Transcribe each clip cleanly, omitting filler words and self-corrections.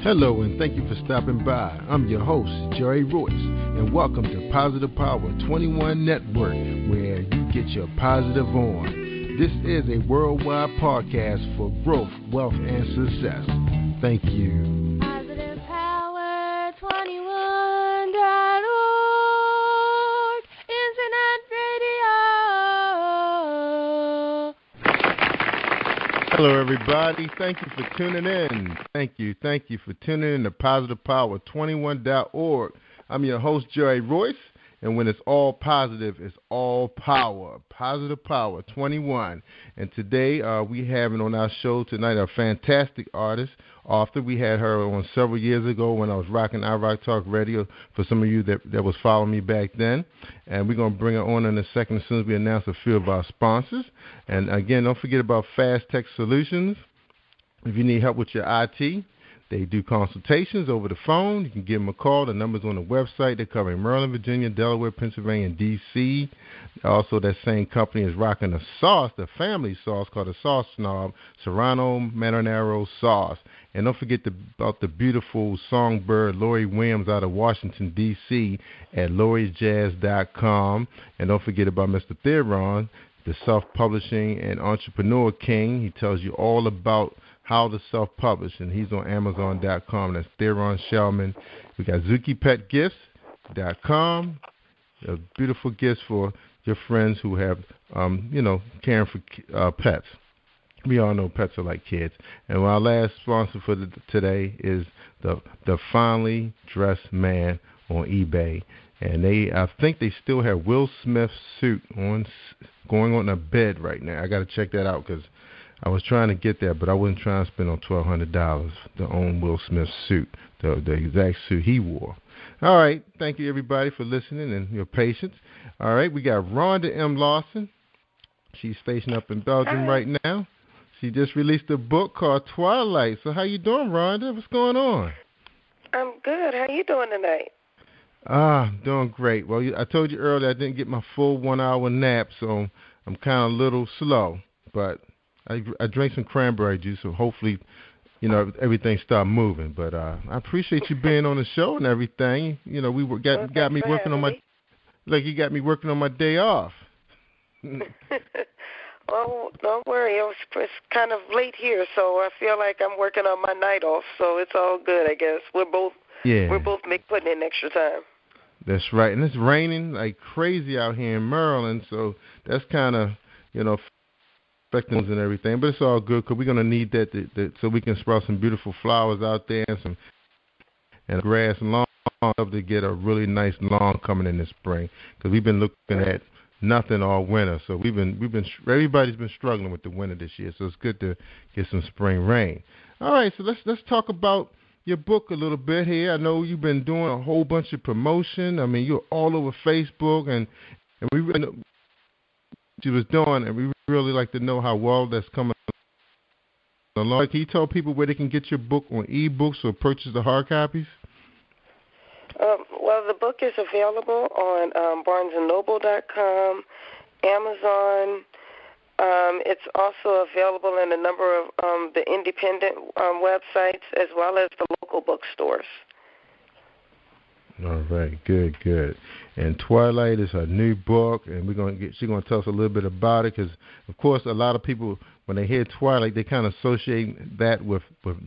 Hello, and thank you for stopping by. I'm your host, Jerry Royce, and welcome to Positive Power 21 Network, where you get your positive on. This is a worldwide podcast for growth, wealth, and success. Thank you. Positive Power 21.org, Internet Radio. Hello, everybody. Thank you for tuning in. Thank you for tuning in to Positive Power 21.org. I'm your host, Jerry Royce, and when it's all positive, it's all power. Positive Power 21. And today we having on our show tonight a fantastic artist, author. We had her on several years ago when I was rocking iRock Talk Radio for some of you that was following me back then. And we're going to bring her on in a second as soon as we announce a few of our sponsors. And again, don't forget about Fast Tech Solutions. If you need help with your IT, they do consultations over the phone. You can give them a call. The number's on the website. They're covering Maryland, Virginia, Delaware, Pennsylvania, and D.C. Also, that same company is rocking a sauce, the family sauce called the Sauce Snob, Serrano Marinara sauce. And don't forget about the beautiful songbird Lori Williams out of Washington, D.C. at lori'sjazz.com. And don't forget about Mr. Theron, the self-publishing and entrepreneur king. He tells you all about how to self-publish, and he's on Amazon.com. That's Theron Shellman. We got ZukiPetGifts.com. Beautiful gifts for your friends who have, caring for pets. We all know pets are like kids. And our last sponsor for today is the Finely Dressed Man on eBay. And I think they still have Will Smith's suit going on a bed right now. I got to check that out because I was trying to get that, but I wasn't trying to spend on $1,200 to own Will Smith's suit, the exact suit he wore. All right. Thank you, everybody, for listening and your patience. All right. We got Rhonda M. Lawson. She's stationed up in Belgium right now. She just released a book called Twylite. So how you doing, Rhonda? What's going on? I'm good. How you doing tonight? I'm doing great. Well, I told you earlier I didn't get my full 1 hour nap, so I'm kind of a little slow, but I drank some cranberry juice, so hopefully, everything start moving. But I appreciate you being on the show and everything. You got me working on my, like you got me working on my day off. Well, don't worry. It's kind of late here, so I feel like I'm working on my night off. So it's all good, I guess. We're both putting in extra time. That's right, and it's raining like crazy out here in Maryland, so that's kind of affecting us and everything. But it's all good because we're gonna need that so we can sprout some beautiful flowers out there and grass and lawn to get a really nice lawn coming in the spring. Because we've been looking at nothing all winter, so everybody's been struggling with the winter this year. So it's good to get some spring rain. All right, so let's talk about your book a little bit here. I know you've been doing a whole bunch of promotion. I mean, you're all over Facebook, and we really know what you was doing, and we really like to know how well that's coming along. Can you tell people where they can get your book on ebooks or purchase the hard copies? Well, the book is available on barnesandnoble.com, Amazon. It's also available in a number of the independent websites as well as the local bookstores. All right, good. And Twylite is her new book, and she's going to tell us a little bit about it because, of course, a lot of people, when they hear Twylite, they kind of associate that with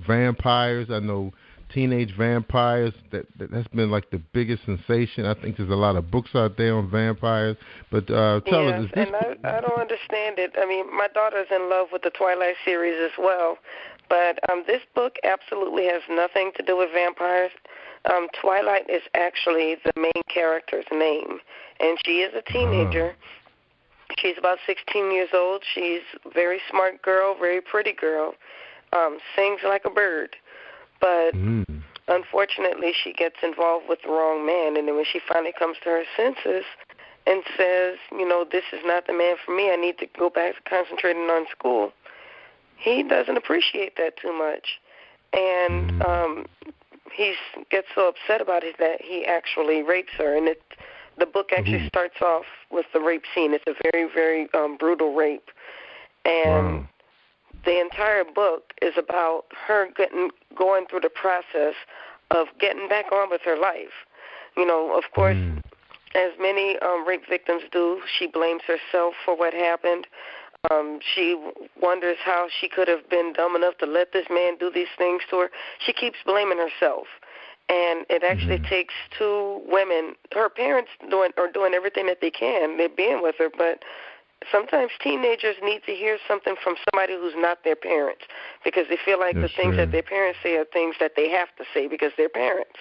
vampires. I know teenage vampires, that's been like the biggest sensation. I think there's a lot of books out there on vampires. But tell us, is this... and I don't understand it. I mean, my daughter's in love with the Twilight series as well. But this book absolutely has nothing to do with vampires. Twylite is actually the main character's name, and she is a teenager. She's about 16 years old. She's a very smart girl, very pretty girl, sings like a bird. But unfortunately, she gets involved with the wrong man, and then when she finally comes to her senses and says, this is not the man for me, I need to go back to concentrating on school, he doesn't appreciate that too much. And he gets so upset about it that he actually rapes her. And the book actually starts off with the rape scene. It's a very, very brutal rape. And the entire book is about her going through the process of getting back on with her life. You know, of course, as many rape victims do, she blames herself for what happened. She wonders how she could have been dumb enough to let this man do these things to her. She keeps blaming herself. And it actually takes two women. Her parents are doing everything that they can. They're being with her, but sometimes teenagers need to hear something from somebody who's not their parents, because they feel like the things that their parents say are things that they have to say because they're parents.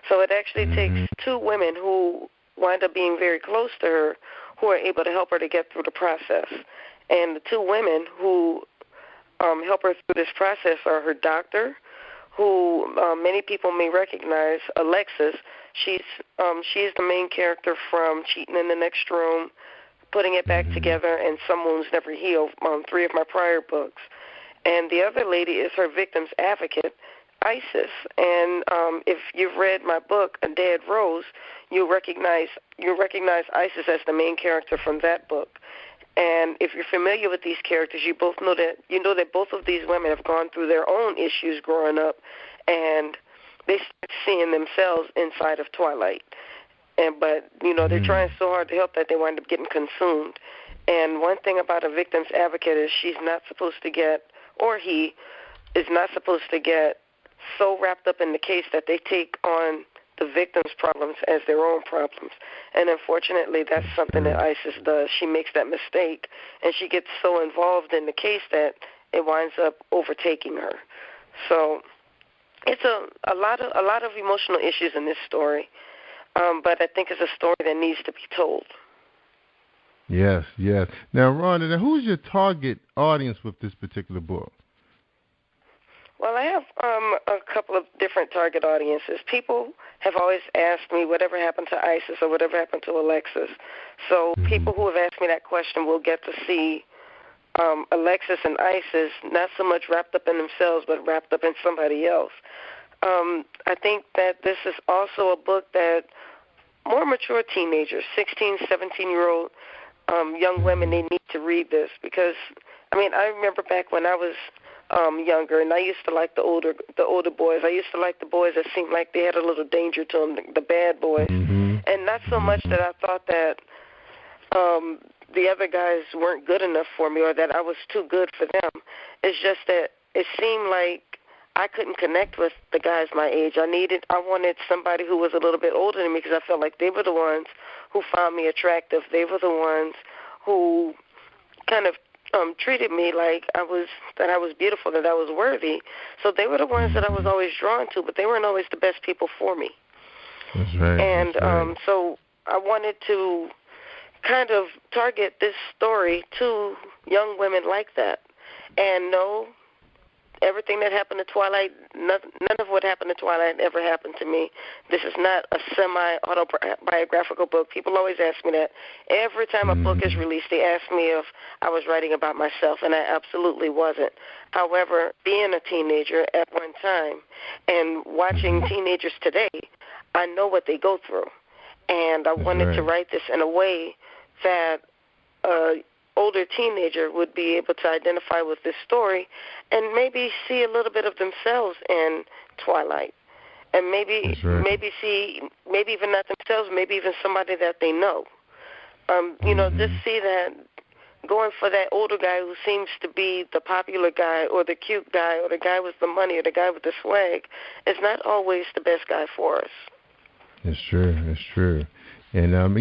So it actually takes two women who wind up being very close to her who are able to help her to get through the process. And the two women who help her through this process are her doctor, who many people may recognize, Alexis. She's the main character from Cheatin in the Next Room, Putting It Back Together, and Some Wounds Never Heal, 3 of my prior books. And the other lady is her victim's advocate, Isis. And if you've read my book, A Dead Rose, you recognize Isis as the main character from that book. And if you're familiar with these characters, you know that both of these women have gone through their own issues growing up, and they start seeing themselves inside of Twylite. But they're trying so hard to help that they wind up getting consumed. And one thing about a victim's advocate is she's not supposed to get, or he is not supposed to get so wrapped up in the case that they take on the victim's problems as their own problems. And unfortunately, that's something that Isis does. She makes that mistake, and she gets so involved in the case that it winds up overtaking her. So it's a lot of emotional issues in this story, but I think it's a story that needs to be told. Yes. Now, Rhonda, who's your target audience with this particular book? Well, I have a couple of different target audiences. People have always asked me whatever happened to Isis or whatever happened to Alexis. So people who have asked me that question will get to see Alexis and Isis not so much wrapped up in themselves, but wrapped up in somebody else. I think that this is also a book that more mature teenagers, 16, 17-year-old young women, they need to read this because, I remember back when I was younger, and I used to like the older boys. I used to like the boys that seemed like they had a little danger to them, the bad boys, and not so much that I thought that the other guys weren't good enough for me or that I was too good for them. It's just that it seemed like I couldn't connect with the guys my age. I wanted somebody who was a little bit older than me because I felt like they were the ones who found me attractive. They were the ones who kind of treated me like I was beautiful, that I was worthy. So they were the ones that I was always drawn to, but they weren't always the best people for me. That's right. And so I wanted to kind of target this story to young women like that. And no, everything that happened to Twylite, none of what happened to Twylite ever happened to me. This is not a semi-autobiographical book. People always ask me that. Every time a book is released, they ask me if I was writing about myself, and I absolutely wasn't. However, being a teenager at one time and watching teenagers today, I know what they go through. And I wanted to write this in a way that older teenager would be able to identify with this story and maybe see a little bit of themselves in Twylite, and maybe even not themselves, maybe even somebody that they know. Just see that going for that older guy who seems to be the popular guy or the cute guy or the guy with the money or the guy with the swag is not always the best guy for us. It's true. And I'm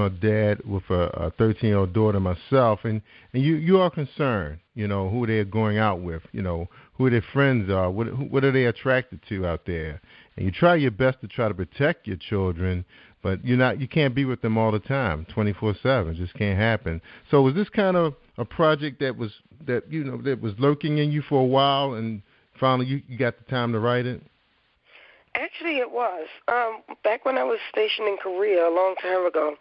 a dad with a 13-year-old daughter myself, and you are concerned, who they're going out with, who their friends are, what are they attracted to out there, and you try your best to try to protect your children, but you can't be with them all the time, 24/7. It just can't happen. So was this kind of a project that was lurking in you for a while, and finally you got the time to write it? Actually, it was. Back when I was stationed in Korea a long time ago,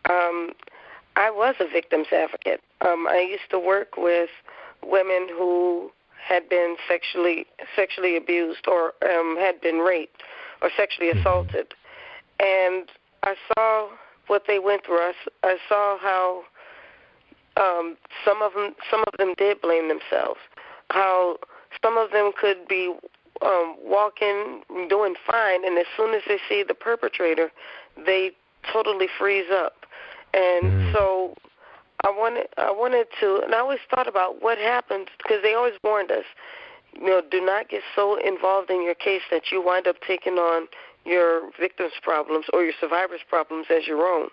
I was a victim's advocate. I used to work with women who had been sexually abused or had been raped or sexually assaulted. And I saw what they went through. I saw how some of them did blame themselves. How some of them could be walking, doing fine, and as soon as they see the perpetrator, they totally freeze up. And so I wanted to, and I always thought about what happens, because they always warned us, do not get so involved in your case that you wind up taking on your victim's problems or your survivor's problems as your own.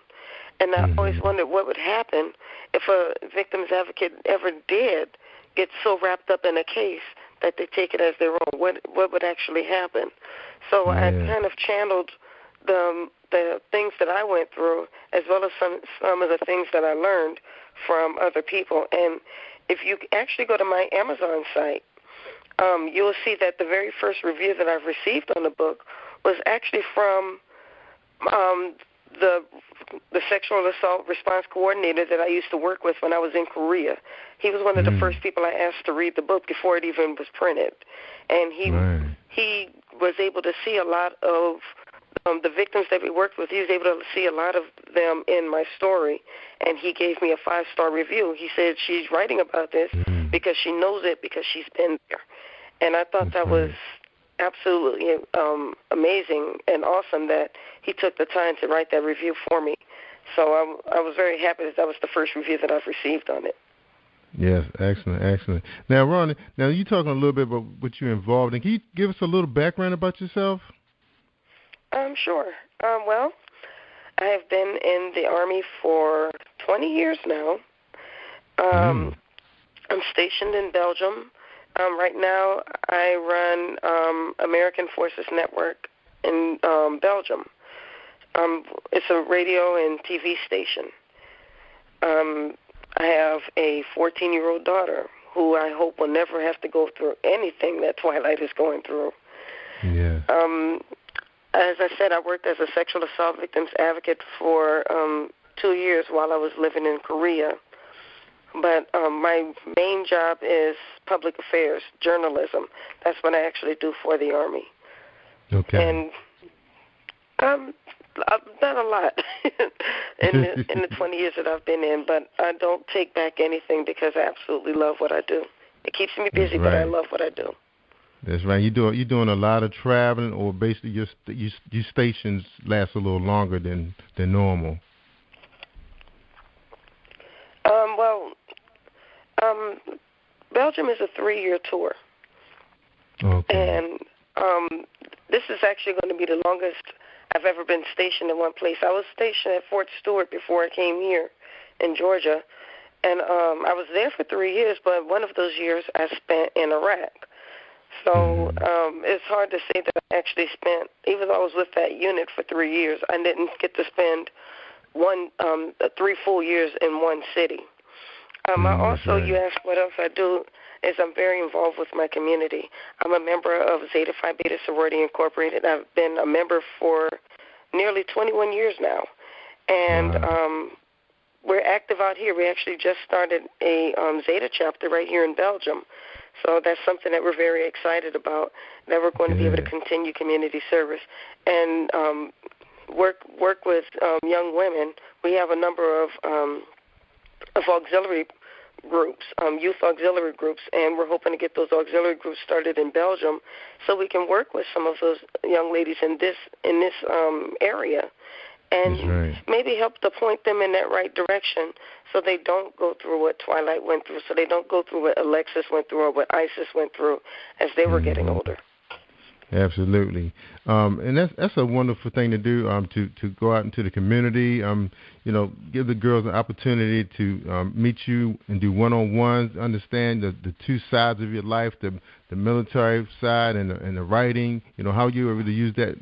And I always wondered what would happen if a victim's advocate ever did get so wrapped up in a case that they take it as their own. What would actually happen? So I kind of channeled the things that I went through, as well as some of the things that I learned from other people. And if you actually go to my Amazon site, you'll see that the very first review that I've received on the book was actually from the sexual assault response coordinator that I used to work with when I was in Korea. He was one of the first people I asked to read the book before it even was printed. And he was able to see a lot of the victims that we worked with. He was able to see a lot of them in my story, and he gave me a 5-star review. He said she's writing about this because she knows it, because she's been there. And I thought that was absolutely amazing and awesome that he took the time to write that review for me. So I was very happy that was the first review that I've received on it. Yes, excellent. Now, Ron, you're talking a little bit about what you're involved in. Can you give us a little background about yourself? Sure. Well, I have been in the Army for 20 years now. I'm stationed in Belgium. Right now, I run American Forces Network in Belgium. It's a radio and TV station. I have a 14-year-old daughter who I hope will never have to go through anything that Twylite is going through. Yeah. As I said, I worked as a sexual assault victims advocate for 2 years while I was living in Korea. But my main job is public affairs, journalism. That's what I actually do for the Army. Okay. And I've done a lot in the 20 years that I've been in, but I don't take back anything because I absolutely love what I do. It keeps me busy, but I love what I do. That's right. You're doing a lot of traveling, or basically your stations last a little longer than normal. Belgium is a 3-year tour. Okay. And this is actually going to be the longest I've ever been stationed in one place. I was stationed at Fort Stewart before I came here in Georgia, and I was there for 3 years, but one of those years I spent in Iraq. So it's hard to say that I actually spent, even though I was with that unit for 3 years, I didn't get to spend 3 full years in one city. You asked what else I do, is I'm very involved with my community. I'm a member of Zeta Phi Beta Sorority Incorporated. I've been a member for nearly 21 years now. And we're active out here. We actually just started a Zeta chapter right here in Belgium. So that's something that we're very excited about, that we're going to be able to continue community service and work with young women. We have a number of auxiliary groups, youth auxiliary groups, and we're hoping to get those auxiliary groups started in Belgium so we can work with some of those young ladies in this area and maybe help to point them in that right direction so they don't go through what Twylite went through, so they don't go through what Alexis went through or what Isis went through as they were getting older. Absolutely. And that's a wonderful thing to do, to go out into the community, give the girls an opportunity to meet you and do one-on-ones, understand the two sides of your life, the military side and the writing, how you able to use that,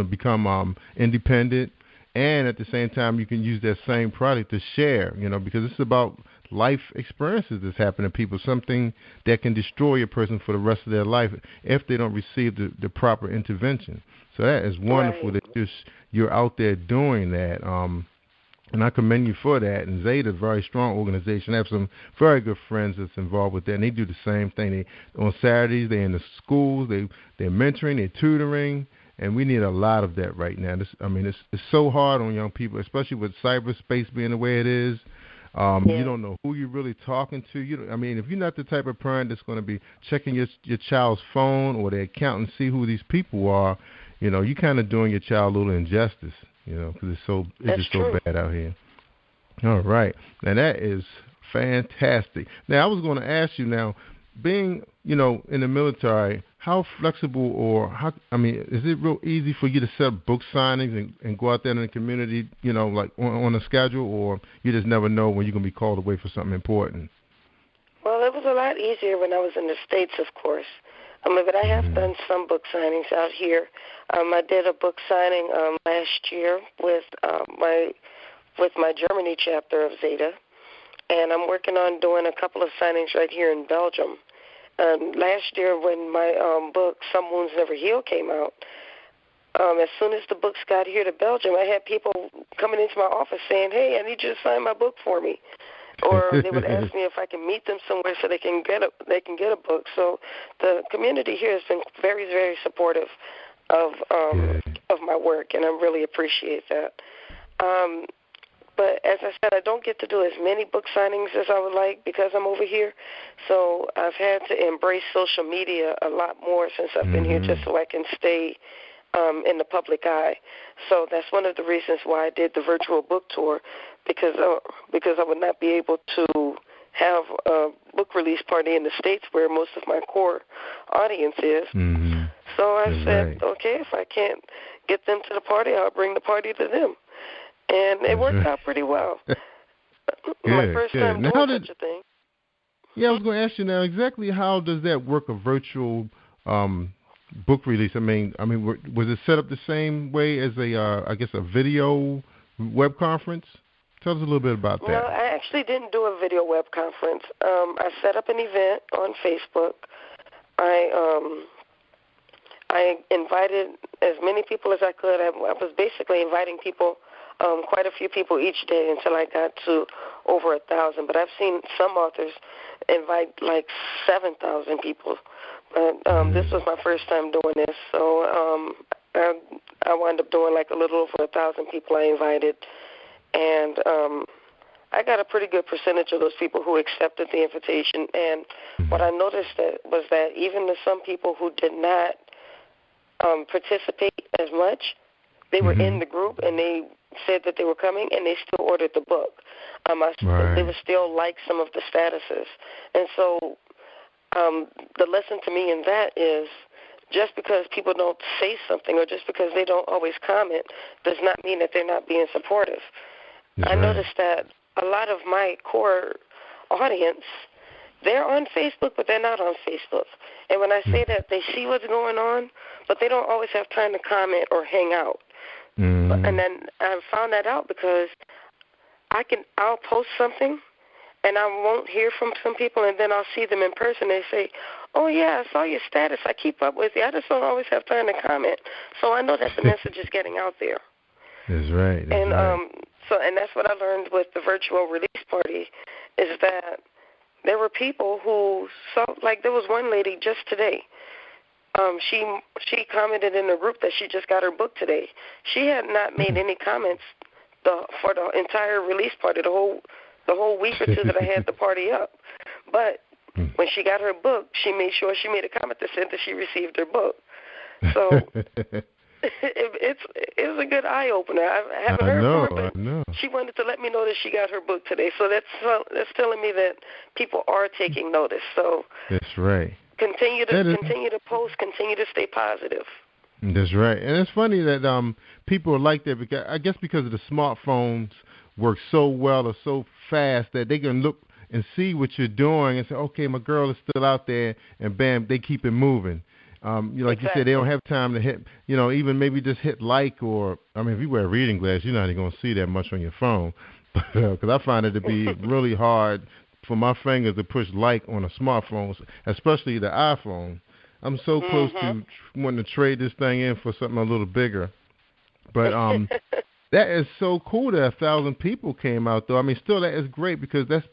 become independent. And at the same time, you can use that same product to share, because it's about life experiences that's happening to people, something that can destroy a person for the rest of their life if they don't receive the proper intervention. So that is wonderful that you're out there doing that. And I commend you for that. And Zeta is a very strong organization. I have some very good friends that's involved with that, and they do the same thing. On Saturdays, they're in the schools, they're mentoring, they're tutoring. And we need a lot of that right now. It's so hard on young people, especially with cyberspace being the way it is. You don't know who you're really talking to. If you're not the type of parent that's going to be checking your child's phone or their account and see who these people are, you're kind of doing your child a little injustice, because it's just so bad out here. All right. Now, that is fantastic. Now, I was going to ask you now, being, in the military, how flexible is it real easy for you to set up book signings and go out there in the community, like on a schedule, or you just never know when you're going to be called away for something important? Well, it was a lot easier when I was in the States, of course. But I have done some book signings out here. I did a book signing last year with my Germany chapter of Zeta, and I'm working on doing a couple of signings right here in Belgium. Last year when my book, Some Wounds Never Heal, came out, as soon as the books got here to Belgium, I had people coming into my office saying, hey, I need you to sign my book for me. Or they would ask me if I can meet them somewhere so they can get a book. So the community here has been very, very supportive of my work, and I really appreciate that. But as I said, I don't get to do as many book signings as I would like because I'm over here. So I've had to embrace social media a lot more since I've been here, just so I can stay in the public eye. So that's one of the reasons why I did the virtual book tour, because I would not be able to have a book release party in the States where most of my core audience is. So I said, okay, if I can't get them to the party, I'll bring the party to them. And it worked out pretty well. My first time doing such a thing. Yeah, I was going to ask you now, exactly how does that work, a virtual book release? I mean, was it set up the same way as a video web conference? Tell us a little bit about that. No, I actually didn't do a video web conference. I set up an event on Facebook. I invited as many people as I could. I was basically inviting people, quite a few people each day until I got to over 1,000. But I've seen some authors invite like 7,000 people. But this was my first time doing this, so I wound up doing like a little over 1,000 people I invited. And I got a pretty good percentage of those people who accepted the invitation. And what I noticed was that even the some people who did not participate as much, they were in the group and they said that they were coming and they still ordered the book. They would still like some of the statuses. And so the lesson to me in that is, just because people don't say something or just because they don't always comment does not mean that they're not being supportive. I noticed that a lot of my core audience, they're on Facebook, but they're not on Facebook. And when I say that, they see what's going on, but they don't always have time to comment or hang out. And then I found that out because I'll post something, and I won't hear from some people, and then I'll see them in person. They say, oh, yeah, I saw your status. I keep up with you. I just don't always have time to comment. So I know that the message is getting out there. That's right. And that's what I learned with the virtual release party, is that there were people who saw, like there was one lady just today. She commented in the group that she just got her book today. She had not made any comments for the entire release party, the whole week or two that I had the party up. But when she got her book, she made sure she made a comment that said that she received her book. So it was a good eye opener. I haven't heard from her, but she wanted to let me know that she got her book today. So that's telling me that people are taking notice. So that's right. Continue to post. Continue to stay positive. That's right, and it's funny that people are like that because I guess because of the smartphones work so well or so fast that they can look and see what you're doing and say, okay, my girl is still out there, and bam, they keep it moving. Like you said, they don't have time to hit, even maybe just hit like, or, if you wear reading glasses, you're not even going to see that much on your phone. Because I find it to be really hard for my fingers to push like on a smartphone, especially the iPhone. I'm so close to wanting to trade this thing in for something a little bigger. But that is so cool that 1,000 people came out, though. Still, that is great because that's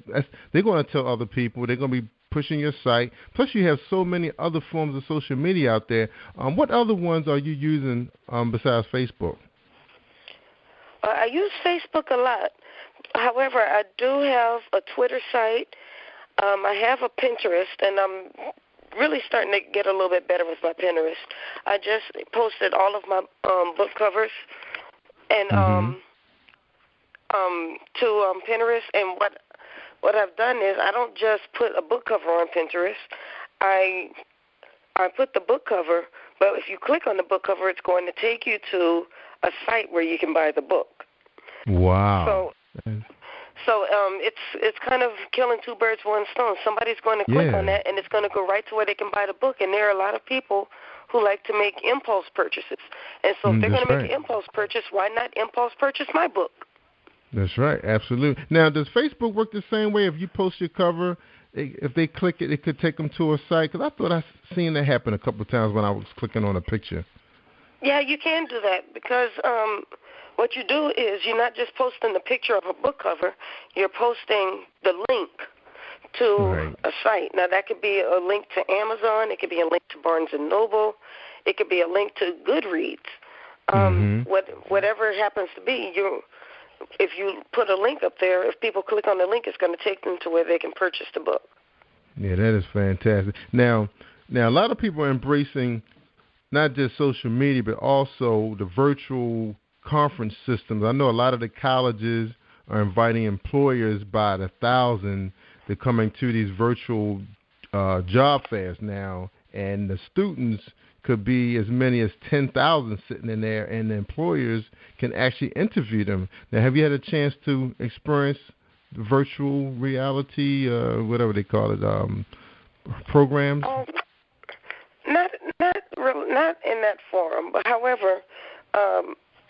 they're going to tell other people. They're going to be pushing your site. Plus, you have so many other forms of social media out there. What other ones are you using besides Facebook? I use Facebook a lot. However, I do have a Twitter site. I have a Pinterest, and I'm really starting to get a little bit better with my Pinterest. I just posted all of my book covers and to Pinterest. And what I've done is I don't just put a book cover on Pinterest. I put the book cover, but if you click on the book cover, it's going to take you to a site where you can buy the book. Wow. So it's kind of killing two birds, one stone. Somebody's going to click on that, and it's going to go right to where they can buy the book. And there are a lot of people who like to make impulse purchases. And so if they're going to make an impulse purchase, why not impulse purchase my book? That's right, absolutely. Now, does Facebook work the same way? If you post your cover, if they click it, it could take them to a site? Because I thought I seen that happen a couple of times when I was clicking on a picture. Yeah, you can do that because what you do is you're not just posting the picture of a book cover, you're posting the link to a site. Now, that could be a link to Amazon. It could be a link to Barnes & Noble. It could be a link to Goodreads. Whatever it happens to be, if you put a link up there, if people click on the link, it's going to take them to where they can purchase the book. Yeah, that is fantastic. Now, a lot of people are embracing not just social media, but also the virtual conference systems. I know a lot of the colleges are inviting employers by the thousand to coming to these virtual job fairs now, and the students could be as many as 10,000 sitting in there, and the employers can actually interview them. Now, have you had a chance to experience virtual reality, whatever they call it, programs? Not in that forum, but however,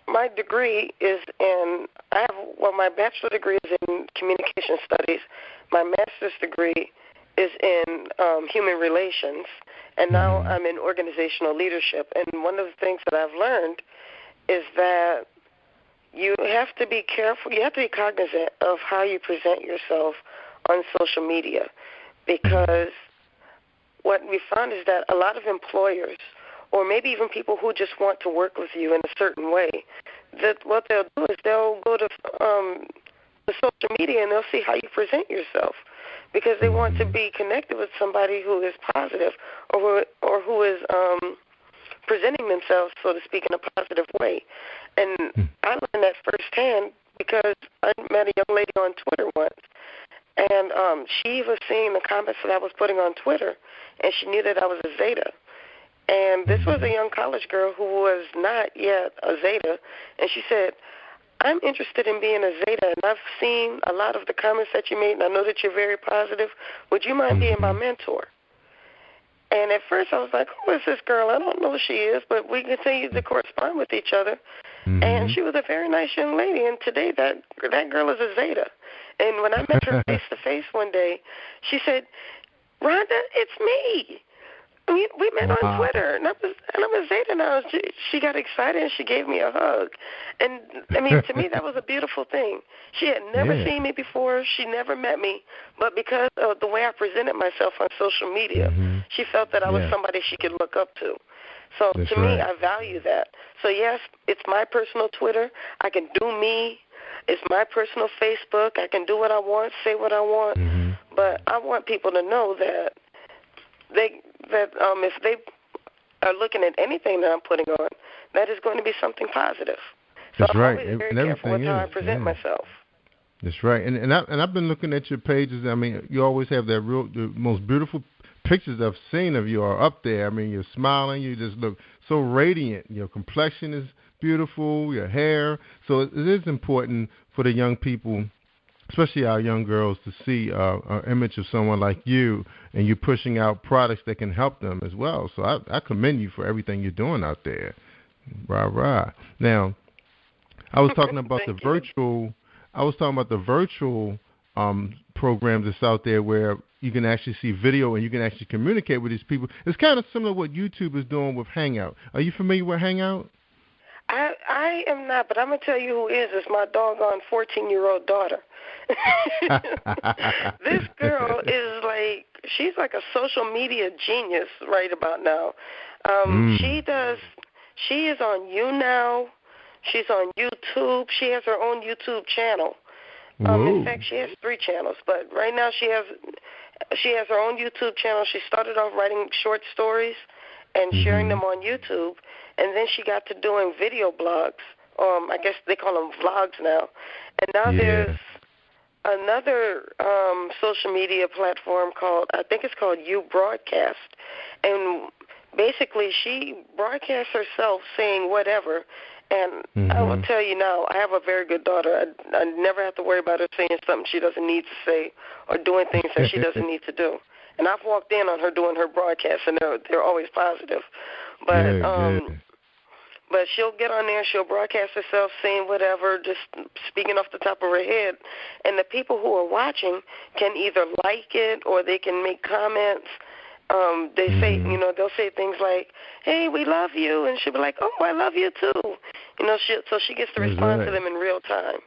my degree is my bachelor degree is in communication studies. My master's degree is in human relations, and now I'm in organizational leadership. And one of the things that I've learned is that you have to be careful, you have to be cognizant of how you present yourself on social media, because what we found is that a lot of employers, or maybe even people who just want to work with you in a certain way, that what they'll do is they'll go to the social media and they'll see how you present yourself, because they want to be connected with somebody who is positive or who is presenting themselves, so to speak, in a positive way. And I learned that firsthand because I met a young lady on Twitter once, and she was seeing the comments that I was putting on Twitter, and she knew that I was a Zeta. And this was a young college girl who was not yet a Zeta, and she said, I'm interested in being a Zeta, and I've seen a lot of the comments that you made, and I know that you're very positive. Would you mind being my mentor? And at first I was like, who is this girl? I don't know who she is, but we continued to correspond with each other. And she was a very nice young lady, and today that girl is a Zeta. And when I met her face-to-face one day, she said, Rhonda, it's me. We met on Twitter, and I'm a Zeta now. She got excited, and she gave me a hug. And, I mean, to me, that was a beautiful thing. She had never seen me before. She never met me. But because of the way I presented myself on social media, she felt that I was somebody she could look up to. So to me, I value that. So, yes, it's my personal Twitter. I can do me. It's my personal Facebook. I can do what I want, say what I want. But I want people to know that if they are looking at anything that I'm putting on, that is going to be something positive. So That's I'm right. always very careful with how I present myself. That's right. And I've been looking at your pages. I mean, you always have the most beautiful pictures I've seen of you are up there. I mean, you're smiling. You just look so radiant. Your complexion is beautiful, your hair. So it is important for the young people, especially our young girls, to see an image of someone like you, and you pushing out products that can help them as well. So I commend you for everything you're doing out there. Rah, rah. Now, I was talking about the virtual. I was talking about the virtual programs that's out there where you can actually see video and you can actually communicate with these people. It's kind of similar to what YouTube is doing with Hangout. Are you familiar with Hangout? I am not, but I'm going to tell you who is. It's my doggone 14-year-old daughter. This girl is she's like a social media genius right about now. She is on YouNow. She's on YouTube. She has her own YouTube channel. In fact, she has 3 channels, but right now she has her own YouTube channel. She started off writing short stories and sharing them on YouTube, and then she got to doing video blogs. I guess they call them vlogs now. And now there's another social media platform I think it's called You Broadcast, and basically she broadcasts herself saying whatever. And I will tell you now, I have a very good daughter. I never have to worry about her saying something she doesn't need to say or doing things that she doesn't need to do. And I've walked in on her doing her broadcasts, and they're always positive. But but she'll get on there, she'll broadcast herself saying whatever, just speaking off the top of her head. And the people who are watching can either like it or they can make comments. They say, they'll say things like, "Hey, we love you," and she'll be like, "Oh, I love you too." So she gets to respond to them in real time.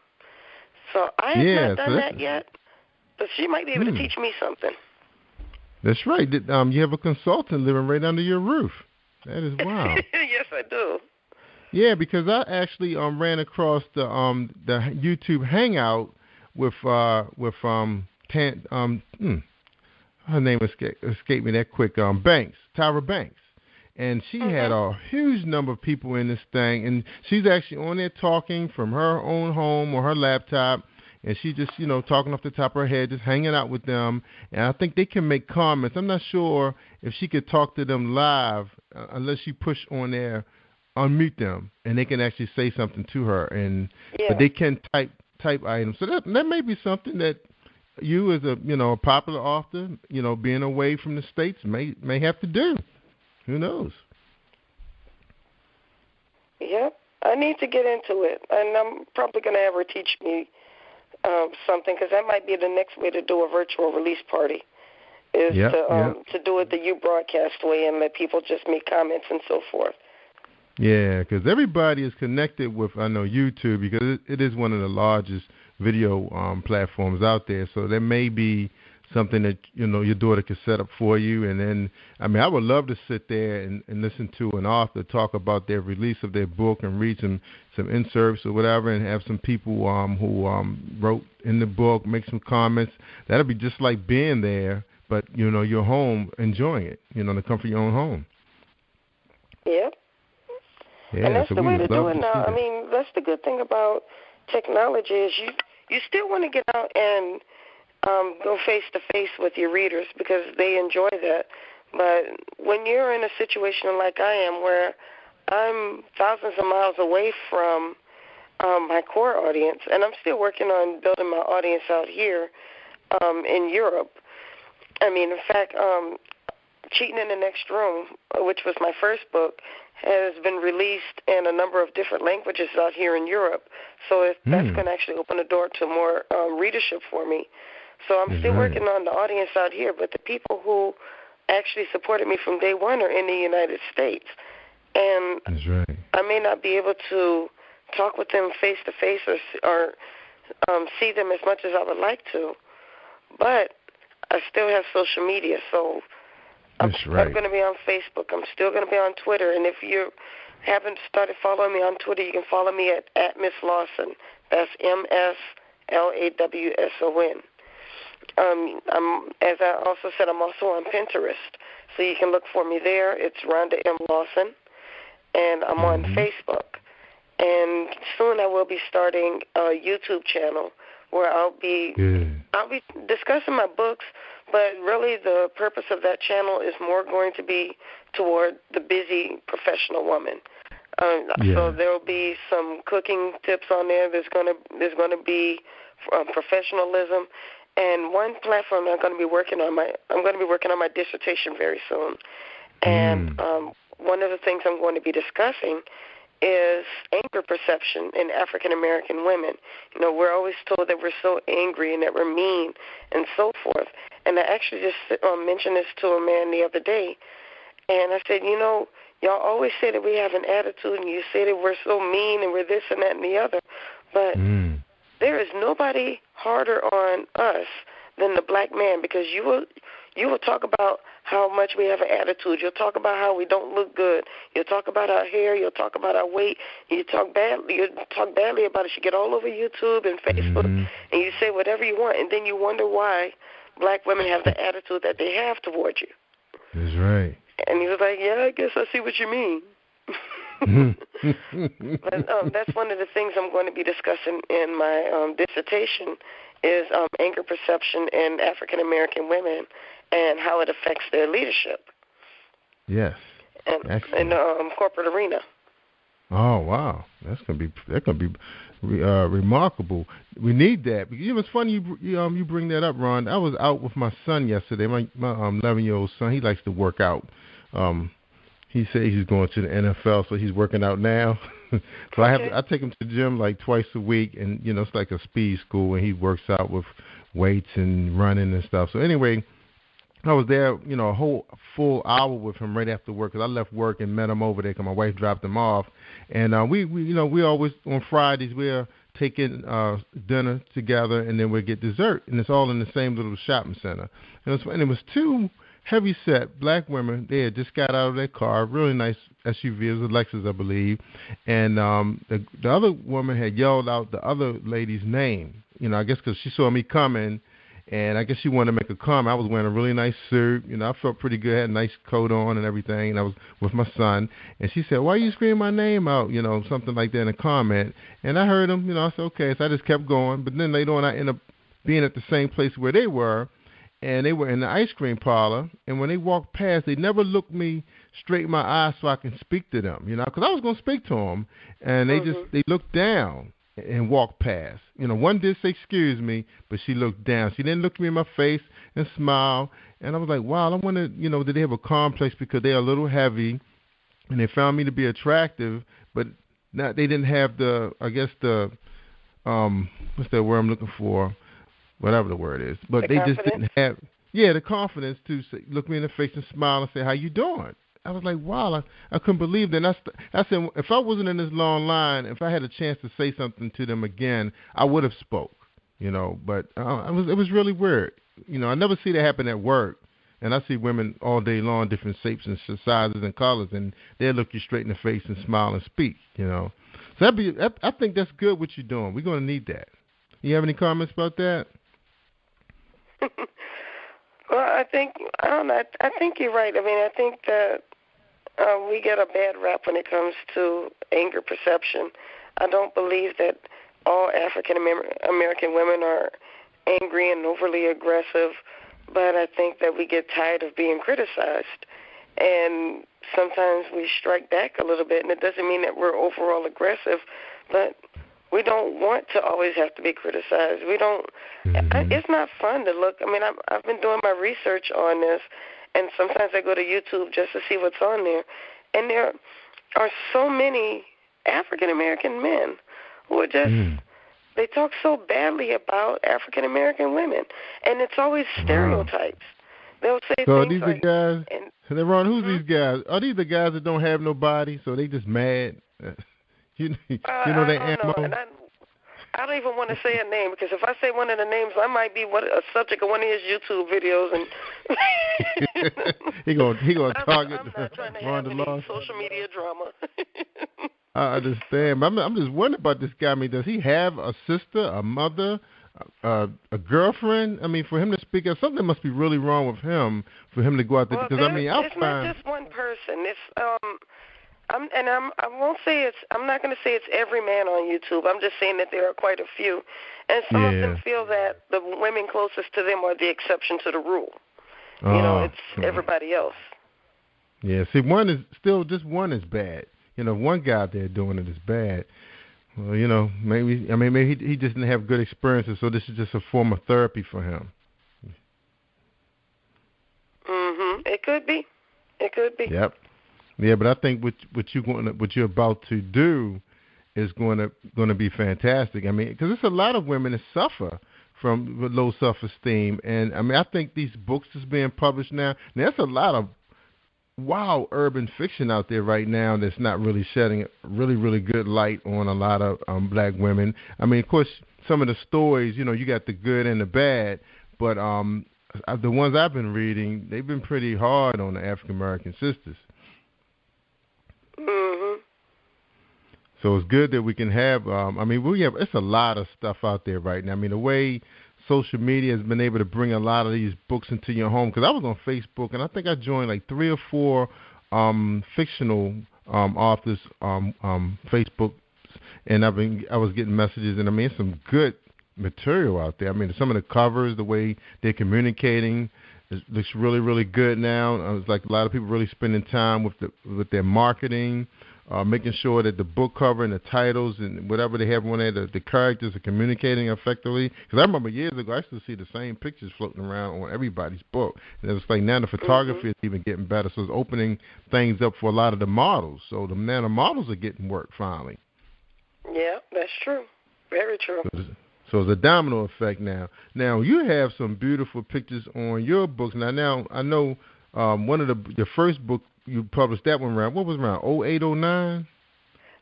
So I have not done that yet, but she might be able to teach me something. That's right. You have a consultant living right under your roof. That is wild. Yes, I do. Yeah, because I actually ran across the YouTube Hangout with her name escaped me that quick. Tyra Banks, and she had a huge number of people in this thing, and she's actually on there talking from her own home or her laptop, and she just talking off the top of her head, just hanging out with them. And I think they can make comments. I'm not sure if she could talk to them live unless she push on there, unmute them, and they can actually say something to her. But they can type items. So that may be something that you as a popular author, being away from the States may have to do. Who knows? Yep, I need to get into it, and I'm probably going to have her teach me something, because that might be the next way to do a virtual release party, is to do it the You Broadcast way and let people just make comments and so forth. Yeah, because everybody is connected with, I know, YouTube, because it is one of the largest video platforms out there. So there may be something that your daughter could set up for you. And then, I would love to sit there and listen to an author talk about their release of their book and read some inserts or whatever, and have some people who wrote in the book make some comments. That'll be just like being there, but you're home enjoying it. The comfort of your own home. Yep. Yeah, and that's so the way to do it to now. That's the good thing about technology, is you still want to get out and go face-to-face with your readers, because they enjoy that. But when you're in a situation like I am, where I'm thousands of miles away from my core audience, and I'm still working on building my audience out here in Europe. In fact, Cheatin in the Next Room, which was my first book, has been released in a number of different languages out here in Europe. So that's going to actually open the door to more readership for me. So I'm still working on the audience out here, but the people who actually supported me from day one are in the United States. And I may not be able to talk with them face-to-face or see them as much as I would like to, but I still have social media, so I'm going to be on Facebook. I'm still going to be on Twitter. And if you haven't started following me on Twitter, you can follow me at Miss Lawson. That's MSLAWSON. As I also said, I'm also on Pinterest, so you can look for me there. It's Rhonda M Lawson, and I'm on Facebook. And soon I will be starting a YouTube channel where I'll be discussing my books. But really, the purpose of that channel is more going to be toward the busy professional woman. So there will be some cooking tips on there. There's going to be professionalism, and one platform I'm going to be working on my dissertation very soon. And one of the things I'm going to be discussing is anger perception in African American women. We're always told that we're so angry and that we're mean and so forth. And I actually just mentioned this to a man the other day, and I said, y'all always say that we have an attitude, and you say that we're so mean and we're this and that and the other, but there is nobody harder on us than the black man, because you will talk about how much we have an attitude. You'll talk about how we don't look good. You'll talk about our hair. You'll talk about our weight. You talk badly about it. You get all over YouTube and Facebook, and you say whatever you want, and then you wonder why black women have the attitude that they have towards you. That's right. And he was like, yeah, I guess I see what you mean. But that's one of the things I'm going to be discussing in my dissertation is anger perception in African-American women and how it affects their leadership. Yes. In corporate arena. Oh, wow. That's going to be remarkable. We need that. It was funny you bring that up, Ron. I was out with my son yesterday. My 11-year-old son, he likes to work out. He said he's going to the NFL, so he's working out now. So I take him to the gym like twice a week, and it's like a speed school, and he works out with weights and running and stuff. So anyway, I was there, a whole full hour with him right after work, because I left work and met him over there because my wife dropped him off. And we always on Fridays we're taking dinner together, and then we get dessert, and it's all in the same little shopping center. And it was two heavy-set black women. They had just got out of their car, really nice SUV. It was a Lexus, I believe. And the other woman had yelled out the other lady's name, I guess because she saw me coming, and I guess she wanted to make a comment. I was wearing a really nice suit. I felt pretty good. I had a nice coat on and everything, and I was with my son. And she said, why are you screaming my name out, something like that in a comment. And I heard them, I said, okay. So I just kept going. But then later on, I ended up being at the same place where they were. And they were in the ice cream parlor, and when they walked past, they never looked me straight in my eyes so I can speak to them, because I was going to speak to them, and they looked down and walked past. One did say excuse me, but she looked down. She didn't look me in my face and smile, and I was like, wow, I wonder, did they have a complex because they're a little heavy, and they found me to be attractive, but not, they didn't have what's that word I'm looking for? Whatever the word is, but they just didn't have, the confidence to look me in the face and smile and say, how you doing? I was like, wow, I couldn't believe that. And I said, if I wasn't in this long line, if I had a chance to say something to them again, I would have spoke, but it was really weird. I never see that happen at work, and I see women all day long, different shapes and sizes and colors, and they'll look you straight in the face and smile and speak, So I think that's good what you're doing. We're going to need that. You have any comments about that? Well, I think you're right. I mean, I think that we get a bad rap when it comes to anger perception. I don't believe that all African American women are angry and overly aggressive, but I think that we get tired of being criticized, and sometimes we strike back a little bit. And it doesn't mean that we're overall aggressive, but we don't want to always have to be criticized. We don't. It's not fun to look. I mean, I've been doing my research on this, and sometimes I go to YouTube just to see what's on there. And there are so many African American men who are just they talk so badly about African American women, and it's always stereotypes. They'll say so things these like, are guys. Ron, who's these guys? Are these the guys that don't have no body, so they just mad? They ammo. And I don't even want to say a name, because if I say one of the names, I might be a subject of one of his YouTube videos. And he gonna target I'm not trying to Rhonda have Lawson. any social media drama. I understand. But I'm just wondering about this guy. I mean, does he have a sister, a mother, a girlfriend? I mean, for him to speak out, something must be really wrong with him for him to go out there. Well, because it's not just one person. It's I'm not going to say it's every man on YouTube. I'm just saying that there are quite a few, and some of them feel that the women closest to them are the exception to the rule. It's everybody else. Yeah, see, one is bad. One guy out there doing it is bad. Well, maybe he just didn't have good experiences, so this is just a form of therapy for him. It could be. Yep. Yeah, but I think what you're about to do is going to be fantastic. I mean, because there's a lot of women that suffer from low self-esteem, and I mean, I think these books that's being published now. There's a lot of wild urban fiction out there right now that's not really shedding really, really good light on a lot of black women. I mean, of course, some of the stories, you got the good and the bad, but the ones I've been reading, they've been pretty hard on the African American sisters. Mhm. So it's good that we can have. It's a lot of stuff out there right now. I mean, the way social media has been able to bring a lot of these books into your home. Because I was on Facebook, and I think I joined like 3 or 4 fictional authors Facebook, and I was getting messages, and I mean, some good material out there. I mean, some of the covers, the way they're communicating, it looks really, really good now. It's like a lot of people really spending time with their marketing, making sure that the book cover and the titles and whatever they have on there, the characters are communicating effectively. Because I remember years ago, I used to see the same pictures floating around on everybody's book. And it's like now the photography is even getting better, so it's opening things up for a lot of the models. So the models are getting work finally. Yeah, that's true. Very true. So it's a domino effect now. Now, you have some beautiful pictures on your books. Now I know one of your first book, you published that one around, what was around, 08, 09?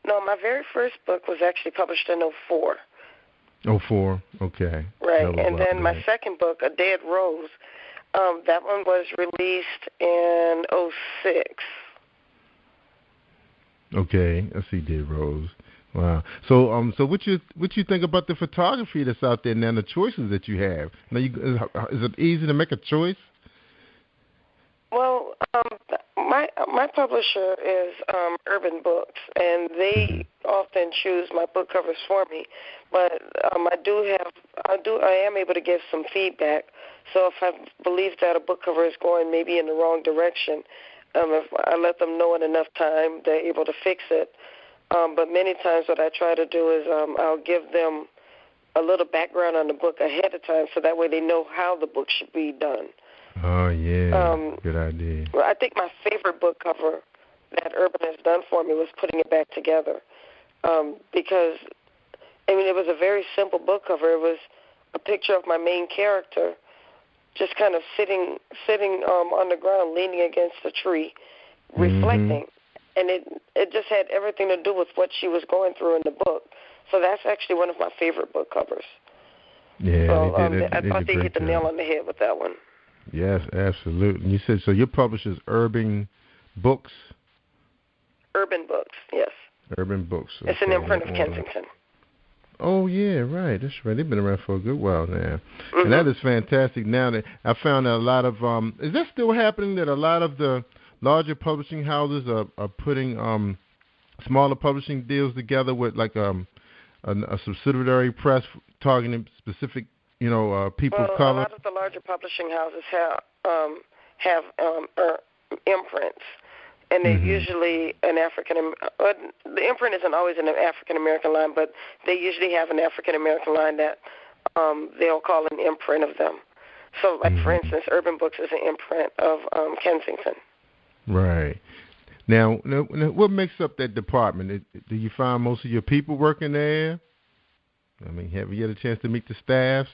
No, my very first book was actually published in 04. 04, okay. Right, and then my second book, A Dead Rose, that one was released in 06. Okay, I see Dead Rose. Wow. So, so what you think about the photography that's out there now, and the choices that you have? Now, is it easy to make a choice? Well, my publisher is Urban Books, and they often choose my book covers for me. But I am able to give some feedback. So if I believe that a book cover is going maybe in the wrong direction, if I let them know in enough time, they're able to fix it. But many times what I try to do is I'll give them a little background on the book ahead of time, so that way they know how the book should be done. Oh, yeah. Good idea. Well, I think my favorite book cover that Urban has done for me was putting it back together, because, I mean, it was a very simple book cover. It was a picture of my main character just kind of sitting on the ground, leaning against a tree, reflecting. And it just had everything to do with what she was going through in the book. So that's actually one of my favorite book covers. Yeah, so, I thought they hit the nail on the head with that one. Yes, absolutely. You said, so your publisher's Urban Books? Urban Books, yes. Urban Books. Okay. It's an imprint of Kensington. Oh, yeah, right. That's right. They've been around for a good while now. And that is fantastic. Now that I found that a lot of, is that still happening, that a lot of the larger publishing houses are putting smaller publishing deals together with like a subsidiary press targeting specific, people of color? A lot of the larger publishing houses have imprints, and they're usually an the imprint isn't always an African American line, but they usually have an African American line that they'll call an imprint of them. So, like for instance, Urban Books is an imprint of Kensington. Right. Now, what makes up that department? Do you find most of your people working there? I mean, have you had a chance to meet the staffs,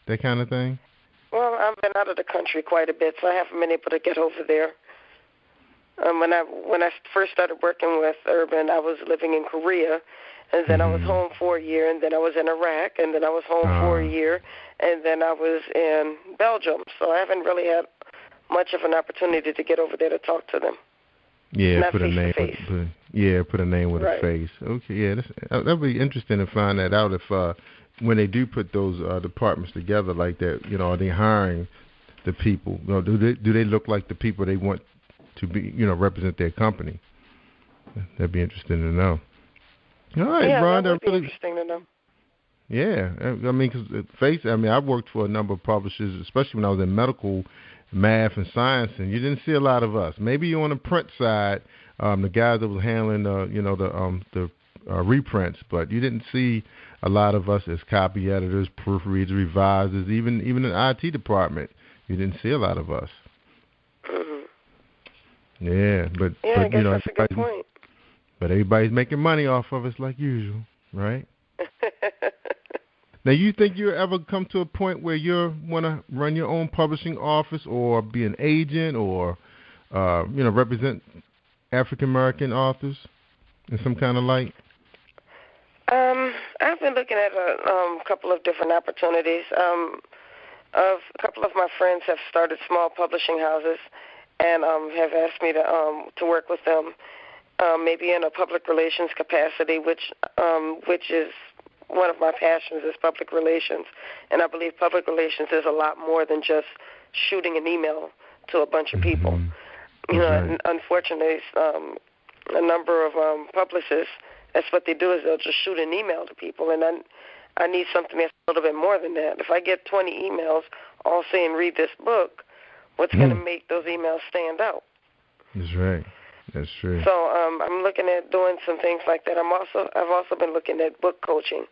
that kind of thing? Well, I've been out of the country quite a bit, so I haven't been able to get over there. When I first started working with Urban, I was living in Korea, and then I was home for a year, and then I was in Iraq, and then I was home for a year, and then I was in Belgium. So I haven't really had much of an opportunity to get over there to talk to them. Yeah, not put a name. Put a name with a face. Okay, yeah, that'd be interesting to find that out. If when they do put those departments together like that, are they hiring the people? Do they look like the people they want to be? Represent their company. That'd be interesting to know. All right, Rhonda, that would be interesting to know. Yeah, I mean, because I've worked for a number of publishers, especially when I was in medical, math, and science, and you didn't see a lot of us. Maybe on the print side, the guys that was handling the reprints, but you didn't see a lot of us as copy editors, proofreaders, revisers, even in the IT department. You didn't see a lot of us. Yeah, but I guess that's a good point. But everybody's making money off of us like usual, right? Now, you think you'll ever come to a point where you want to run your own publishing office or be an agent or, represent African-American authors in some kind of light? I've been looking at a couple of different opportunities. a couple of my friends have started small publishing houses and have asked me to work with them, maybe in a public relations capacity, which is one of my passions is public relations. And I believe public relations is a lot more than just shooting an email to a bunch of people. Mm-hmm. You know, right. and unfortunately, a number of publicists, that's what they do is they'll just shoot an email to people, and I need something that's a little bit more than that. If I get 20 emails all saying read this book, what's going to make those emails stand out? That's right. That's true. So I'm looking at doing some things like that. I've also been looking at book coaching.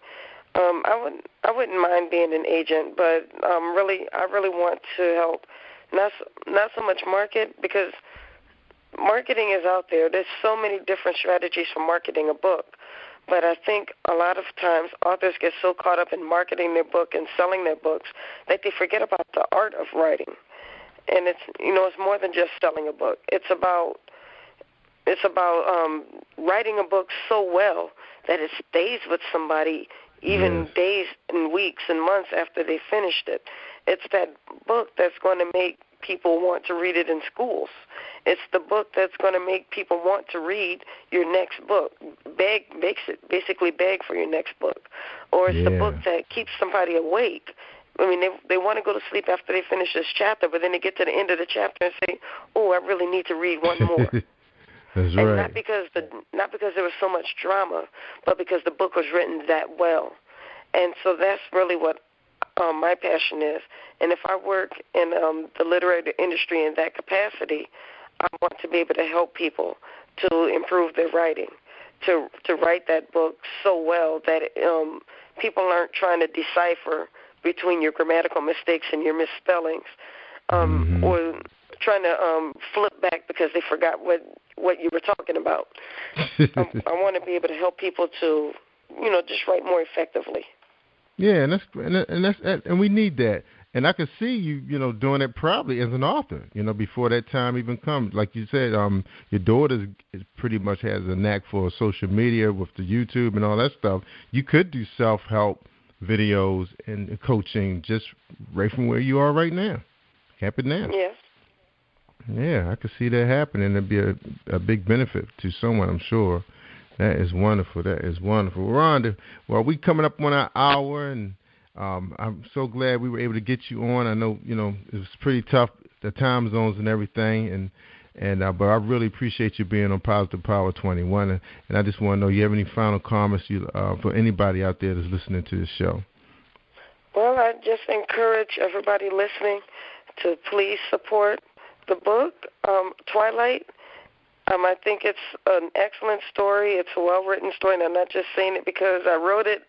I wouldn't mind being an agent, but I really want to help. Not so much market, because marketing is out there. There's so many different strategies for marketing a book. But I think a lot of times authors get so caught up in marketing their book and selling their books that they forget about the art of writing. And it's more than just selling a book. It's about writing a book so well that it stays with somebody even days and weeks and months after they finished it. It's that book that's going to make people want to read it in schools. It's the book that's going to make people want to read your next book, basically beg for your next book. Or it's the book that keeps somebody awake. I mean, they want to go to sleep after they finish this chapter, but then they get to the end of the chapter and say, oh, I really need to read one more. That's and right. not because there was so much drama, but because the book was written that well. And so that's really what my passion is. And if I work in the literary industry in that capacity, I want to be able to help people to improve their writing, to write that book so well that people aren't trying to decipher between your grammatical mistakes and your misspellings, or trying to flip back because they forgot what you were talking about. I want to be able to help people to, just write more effectively. Yeah, and we need that. And I could see you, doing it probably as an author, before that time even comes. Like you said, your daughter is pretty much has a knack for social media with the YouTube and all that stuff. You could do self-help videos and coaching just right from where you are right now. Happen now. Yes. Yeah, I could see that happening. It'd be a big benefit to someone, I'm sure. That is wonderful. That is wonderful. Rhonda, well, we coming up on our hour, and I'm so glad we were able to get you on. I know, it was pretty tough, the time zones and everything, but I really appreciate you being on Positive Power 21, and I just want to know, you have any final comments for anybody out there that's listening to this show? Well, I just encourage everybody listening to please support the book, Twylite. I think it's an excellent story. It's a well-written story, and I'm not just saying it because I wrote it.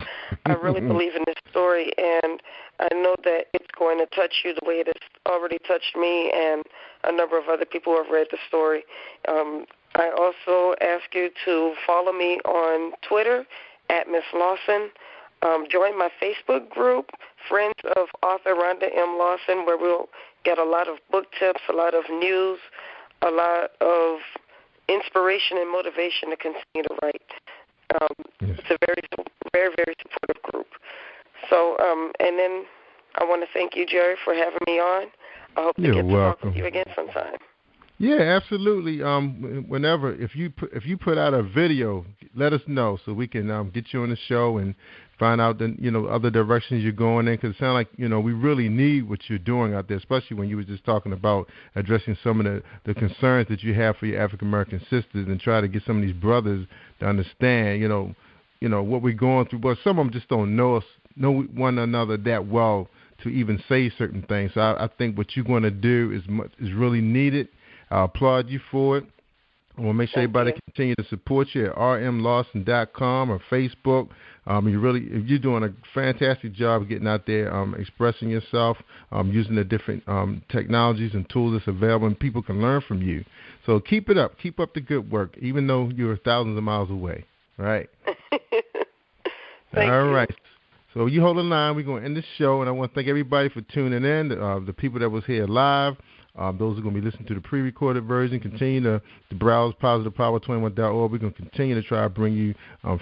I really believe in this story, and I know that it's going to touch you the way it has already touched me and a number of other people who have read the story. I also ask you to follow me on Twitter at Miss Lawson. Join my Facebook group, Friends of Author Rhonda M. Lawson, where we'll get a lot of book tips, a lot of news, a lot of inspiration and motivation to continue to write. It's a very, very, very supportive group. So, and then I want to thank you, Jerry, for having me on. I hope to get to talk with you again sometime. Yeah, absolutely. Whenever, if you put out a video, let us know so we can get you on the show and find out the other directions you're going in, because it sounds like we really need what you're doing out there, especially when you were just talking about addressing some of the concerns that you have for your African American sisters, and try to get some of these brothers to understand what we're going through. But some of them just don't know one another that well to even say certain things. So I think what you're going to do is really needed. I applaud you for it. I want to make sure everybody continue to support you at rmlawson.com or Facebook. You're doing a fantastic job of getting out there, expressing yourself, using the different technologies and tools that's available, and people can learn from you. So keep it up. Keep up the good work, even though you're thousands of miles away. Right? All right. So you hold the line. We're going to end the show, and I want to thank everybody for tuning in, the people that was here live. Those are going to be listening to the pre-recorded version. Continue to browse positivepower21.org. We're going to continue to try to bring you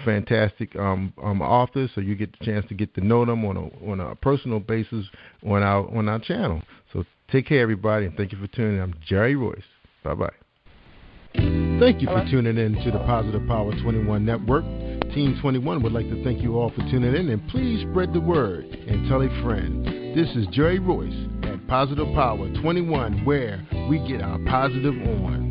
fantastic authors, so you get the chance to get to know them on a personal basis on our channel. So take care, everybody, and thank you for tuning in. I'm Jerry Royce. Bye-bye. Thank you for tuning in to the Positive Power 21 Network. Team 21 would like to thank you all for tuning in, and please spread the word and tell a friend. This is Jerry Royce at Positive Power 21, where we get our positive on.